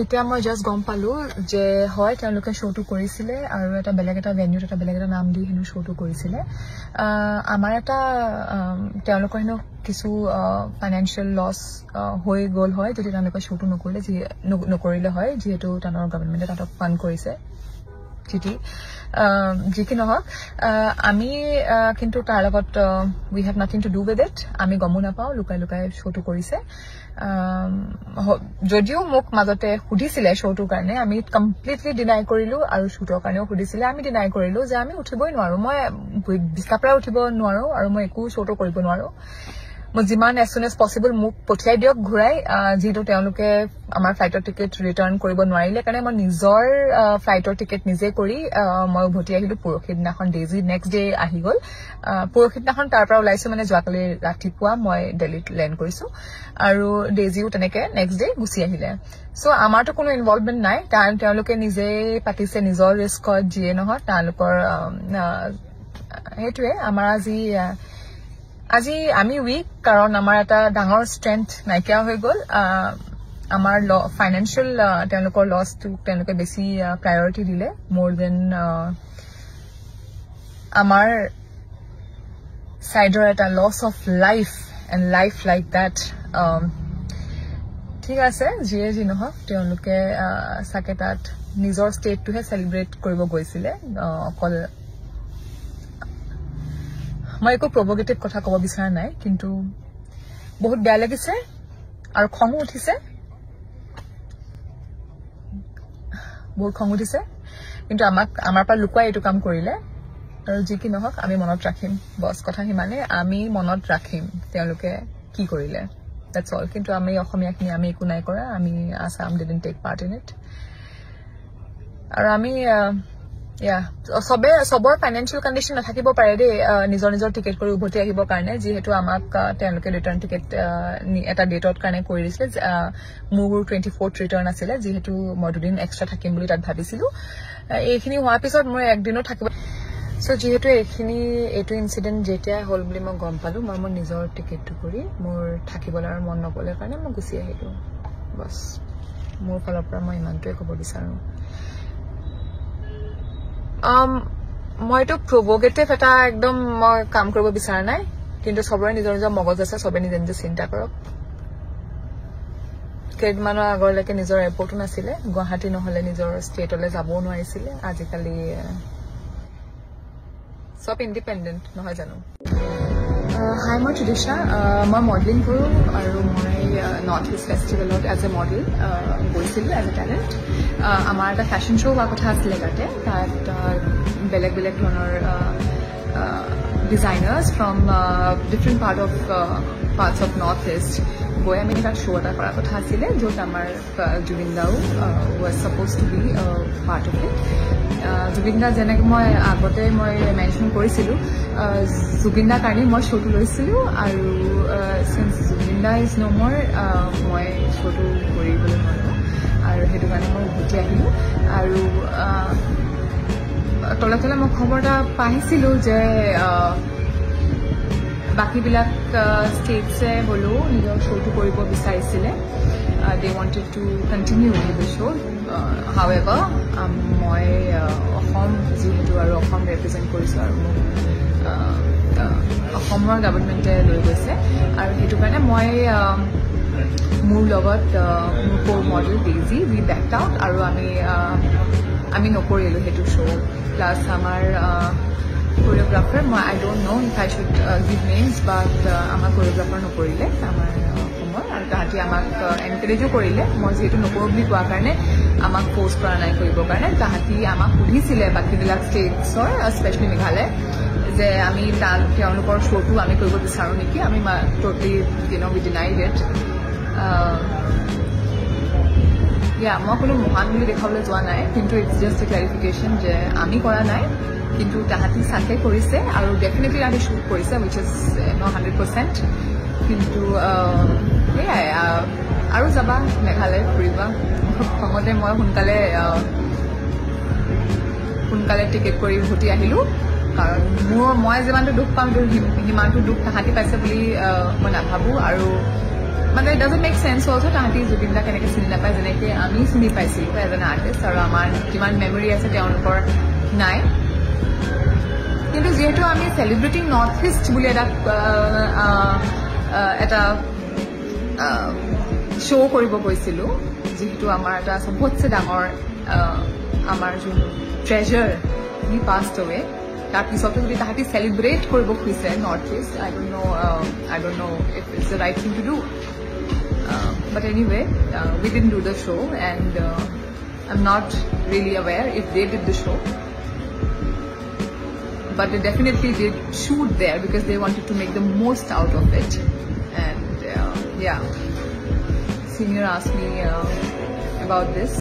এতিয়া মই জাস্ট গম পালো যে হয় তেওঁলোকে শ্ব'টো কৰিছিলে আৰু এটা বেলেগ এটা ভেন্যুত এটা বেলেগ এটা নাম দি হেনো শ্ব'টো কৰিছিলে আমাৰ এটা তেওঁলোকৰ হেনো কিছু ফাইনেন্সিয়েল লছ হৈ গ'ল হয় যদি তেওঁলোকে শ্ব'টো নকৰিলে হয় যিহেতু টানৰ গভৰ্ণমেণ্টে তাতক ফাণ্ড কৰিছে যি কি নহওক আমি কিন্তু তাৰ লগত we have nothing to do with it আমি গমো নাপাওঁ লুকাই লুকাই শ্ব'টো কৰিছে যদিও মোক মাজতে সুধিছিলে শ্ব'টোৰ কাৰণে আমি কমপ্লিটলি ডিনাই কৰিলো আৰু শ্বুটৰ কাৰণেও সুধিছিলে আমি ডিনাই কৰিলো যে আমি উঠিবই নোৱাৰো মই বিছনাৰ পৰা উঠিব নোৱাৰো আৰু মই একো শ্ব'টো কৰিব নোৱাৰো মই যিমান এজ সুন এজ পচিবল মোক পঠিয়াই দিয়ক ঘূৰাই যিহেতু তেওঁলোকে আমাৰ ফ্লাইটৰ টিকেট ৰিটাৰ্ণ কৰিব নোৱাৰিলে কাৰণে মই নিজৰ ফ্লাইটৰ টিকেট নিজে কৰি মই উভতি আহিলো পৰহি দিনাখন ডেজি নেক্সট ডে আহি গ'ল পৰহি দিনাখন তাৰ পৰা ওলাইছো মানে যোৱাকালি ৰাতিপুৱা মই দিল্লীত লেণ্ড কৰিছো আৰু ডেজিও তেনেকে নেক্সট ডে গুচি আহিলে চ' আমাৰতো কোনো ইনভলভমেণ্ট নাই কাৰণ তেওঁলোকে নিজে পাতিছে নিজৰ ৰিস্কত যিয়ে নহয় তেওঁলোকৰ সেইটোৱে আমাৰ আজি আমি উইক কাৰণ আমাৰ এটা ডাঙৰ ষ্ট্ৰেংথ নাইকিয়া হৈ গ'ল আমাৰ ফাইনেন্সিয়েল তেওঁলোকৰ লছটো তেওঁলোকে বেছি প্ৰায়ৰিটি দিলে মোৰ দেন আমাৰ চাইডৰ এটা loss of life and life like that ঠিক আছে যিয়ে যি নহওক তেওঁলোকে চাগে তাত নিজৰ ষ্টেটটোহে চেলিব্ৰেট কৰিব গৈছিলে অকল মই একো প্ৰভোগেটিভ কথা ক'ব বিচৰা নাই কিন্তু বহুত বেয়া লাগিছে আৰু খঙো উঠিছে বহুত খং উঠিছে কিন্তু আমাৰ পৰা লুকুৱাই এইটো কাম কৰিলে আৰু যি কি নহওক আমি মনত ৰাখিম বছ কথা সিমানে আমি মনত ৰাখিম তেওঁলোকে কি কৰিলে দ্যাটছ অল কিন্তু আমি অসমীয়াখিনি আমি একো নাই কৰা আমি Assam didn't take part in it আৰু আমি সবৰ ফাইনেন্সিয়েল কণ্ডিশ্যন নাথাকিব পাৰে দেই নিজৰ নিজৰ টিকেট কৰি উভতি আহিবৰ কাৰণে যিহেতু আমাক তেওঁলোকে ৰিটাৰ্ণ টিকেট এটা ডেটৰ কাৰণে কৰি দিছিলে মোৰ 24th ৰিটাৰ্ণ আছিলে যিহেতু মই দুদিন এক্সট্ৰা থাকিম বুলি তাত ভাবিছিলো এইখিনি হোৱাৰ পিছত মই একদিনো থাকিব চ' যিহেতু এইটো ইনচিডেণ্ট যেতিয়া হ'ল বুলি মই গম পালো মই মোৰ নিজৰ টিকেটটো কৰি মোৰ থাকিবলৈ আৰু মন নগ'লে কাৰণে মই গুচি আহিলো বছ মোৰ ফালৰ পৰা মই ইমানটোৱে ক'ব বিচাৰো মইতো প্ৰভোগেটিভ এটা একদম মই কাম কৰিব বিচৰা নাই কিন্তু সবৰে নিজৰ নিজৰ মগজ আছে সবে নিজে নিজে চিন্তা কৰক কেইদিনমানৰ আগলৈকে নিজৰ এয়াৰপৰ্টো নাছিলে গুৱাহাটী নহলে নিজৰ ষ্টেটলৈ যাবও নোৱাৰিছিলে আজিকালি সব ইণ্ডিপেণ্ডেণ্ট নহয় জানো হাই মই ত্ৰিদিশা মই মডেলিং কৰোঁ আৰু মই নৰ্থ ইষ্ট ফেষ্টিভেলত এজ এ মডেল গৈছিলোঁ এজ এ টেলেণ্ট আমাৰ এটা ফেশ্বন শ্ব' হোৱা কথা আছিলে তাতে তাত বেলেগ বেলেগ ধৰণৰ designers from different parts of north east গৈ আমি তাত শ্ব' এটা কৰাৰ কথা আছিলে য'ত আমাৰ জুবিন দাও was supposed to be part of it Zubeen দা যেনেকৈ মই আগতে মই মেনশ্যন কৰিছিলোঁ জুবিন দাৰ কাৰণে মই শ্ব'টো লৈছিলোঁ আৰু চিন্স জুবিন দা ইজ ন' মোৰ মই শ্ব'টো কৰিবলৈ নোৱাৰোঁ আৰু সেইটো কাৰণে মই উভতি আহিলোঁ আৰু তলে তলে মই খবৰ এটা পাইছিলোঁ যে বাকীবিলাক ষ্টেটছে হ'লেও নিজৰ শ্ব'টো কৰিব বিচাৰিছিলে they wanted to continue with the show however মই অসম যিহেতু আৰু অসম ৰিপ্ৰেজেণ্ট কৰিছোঁ আৰু মোক অসমৰ গভৰ্ণমেণ্টে লৈ গৈছে আৰু সেইটো কাৰণে মই মোৰ লগত মোৰ co model Daisy we backed out আৰু আমি নকৰিলোঁ সেইটো শ্ব' প্লাছ আমাৰ কোৰিঅ'গ্ৰাফাৰ মই I don't know' if I should give names but আমাৰ কোৰিঅ'গ্ৰাফাৰ নকৰিলে আমাৰ অসমৰ আৰু তাহাঁতি আমাক এনকাৰেজো কৰিলে মই যিহেতু নকৰোঁ বুলি কোৱাৰ কাৰণে আমাক ফ'ৰ্চ কৰা নাই কৰিবৰ কাৰণে তাহাঁতি আমাক সুধিছিলে বাকীবিলাক ষ্টেটছৰ স্পেচিয়েলি মেঘালয় যে আমি তেওঁলোকৰ শ্ব'টো আমি কৰিব বিচাৰোঁ নেকি আমি ট'টেলি উই ডিনাইড ইট মই কোনো মহান বুলি দেখাবলৈ যোৱা নাই কিন্তু ইটছ জাষ্ট এ ক্লেৰিফিকেশ্যন যে আমি কৰা নাই কিন্তু তাহাঁতি চাগে কৰিছে আৰু ডেফিনেটলি তাহাঁতি শ্বুট কৰিছে উইচ ইজ ন' 100% কিন্তু সেয়াই আৰু যাবা মেঘালয় ফুৰিবা খঙতে মই সোনকালে টিকেট কৰি উভতি আহিলোঁ কাৰণ মই যিমানটো দুখ পাম সিমানটো দুখ তাহাঁতি পাইছে বুলি মই নাভাবোঁ আৰু মানে it doesn't make sense also তাহাঁতি জুবিন দাক এনেকৈ চিনি নাপায় যেনেকৈ আমি চিনি পাইছিলোঁ এজ এন আৰ্টিষ্ট আৰু আমাৰ যিমান মেমৰি আছে তেওঁলোকৰ নাই কিন্তু যিহেতু আমি চেলিব্ৰেটিং নৰ্থ ইষ্ট বুলি এটা শ্ব' কৰিব গৈছিলোঁ যিহেতু আমাৰ এটা চবতছে ডাঙৰ আমাৰ যোন ট্ৰেজাৰ হি পাষ্ট অৱে তাৰপিছতো যদি তাহাঁতি চেলিব্ৰেট কৰিব খুজিছে north east I don't know' if it's the right thing to do but anyway we didn't do the show and I'm not really aware if they did the show but they definitely did shoot there because they wanted to make the most out of it and yeah senior asked me about this